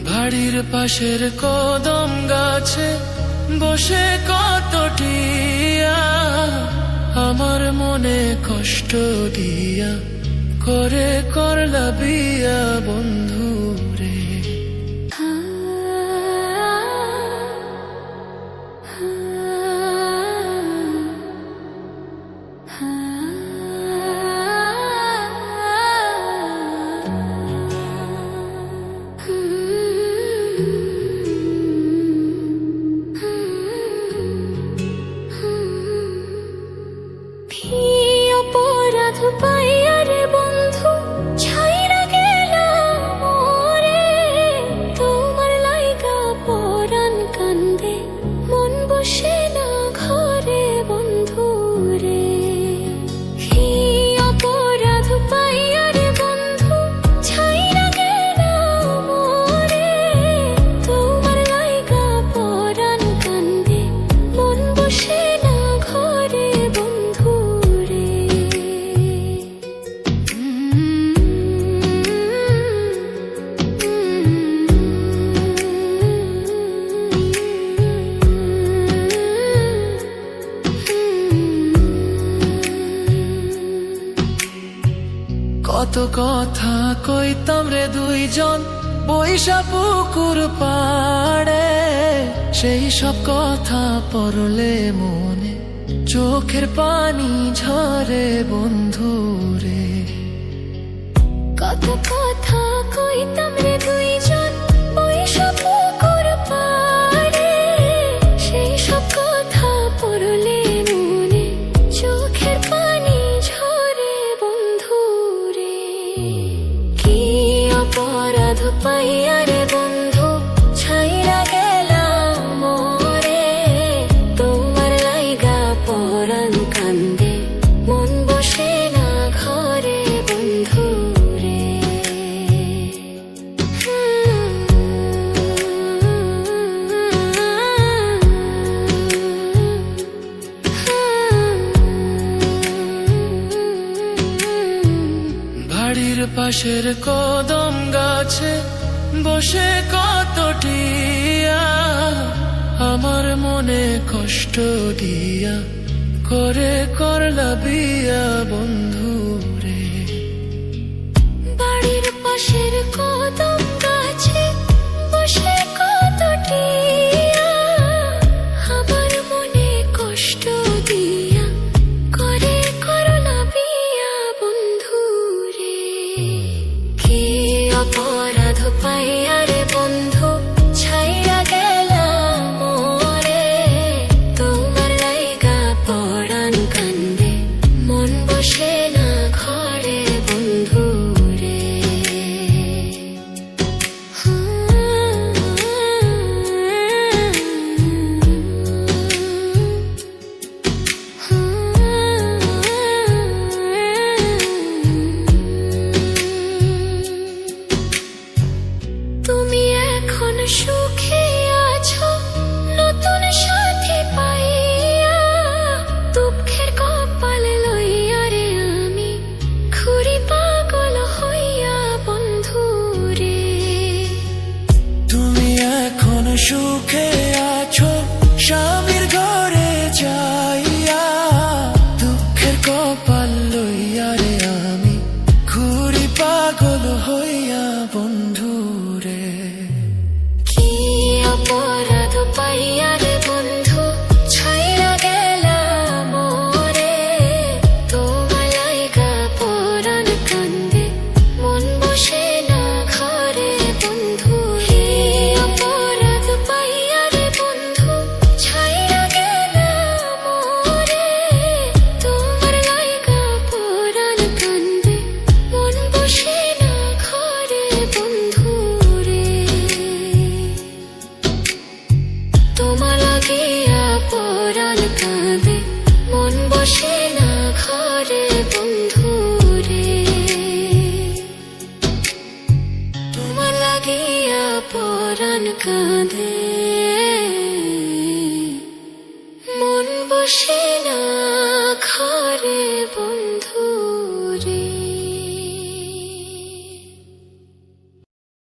বাড়ির পাশের কদম গাছে বসে কত টিয়া আমার মনে কষ্ট দিয়া করে করলা বিয়া বন্ধু রে। কত কথা কইতাম রে দুইজন বৈশা পুকুর পাড়ে, সেই সব কথা পড়লে মনে চোখের পানি ঝরে বন্ধু রে। কত কথা কইতাম রে দুইজন বৈশা পুকুর পাড়ে, সেই সব কথা পড়লে মনে চোখের পানি ঝরে বন্ধু রে। কি অপরাধ পাইয়া রে বন্ধু ছাইরা গেলাম মোরে, তোমার লাইগা পরাণ কান্দে মন বসে না ঘরে বন্ধু রে। বাড়ির পাশের কদম গাছে বসে কত টিয়া আমার মনে কষ্ট দিয়া করে করলা বিয়া বন্ধু রে। বাড়ির পাশের কদম গাছে বসে কত টিয়া আমার মনে কষ্ট দিয়া করে করলা বিয়া বন্ধু রে। কি অপরাধ পাইয়া রে বন্ধু ছাইরা গেলাম মোরে, তোমার লাইগা পরাণ কান্দে মন বসে না ঘরে বন্ধু রে। তুমি এখন সুখে আছো নতুন সাথী পাইয়া, দুঃখের কপাল লইয়া রে আমি ঘুরি পাগল হইয়া বন্ধু রে। তুমি এখন সুখে আছো স্বামীর ঘরে যাইয়া, দুঃখের কপাল লইয়া রে আমি ঘুরি পাগল হইয়া বন্ধু রে। কি অপরাধ পাইয়া রে বন্ধু ছাইরা গেলাম মোরে, তোমার লাইগা পরাণ কান্দে মন বসে না ঘরে বন্ধু রে। অপরাধ পাইয়া রে বন্ধু ছাইরা গেলাম মোরে, তোমার লাইগা পরাণ কান্দে মন বসে না ঘরে বন্ধু রে। তোমার লাগিয়া পরাণ কাঁদে মন বসে না ঘরে বন্ধু রে। তোমার লাগিয়া পরাণ কাঁদে মন বসে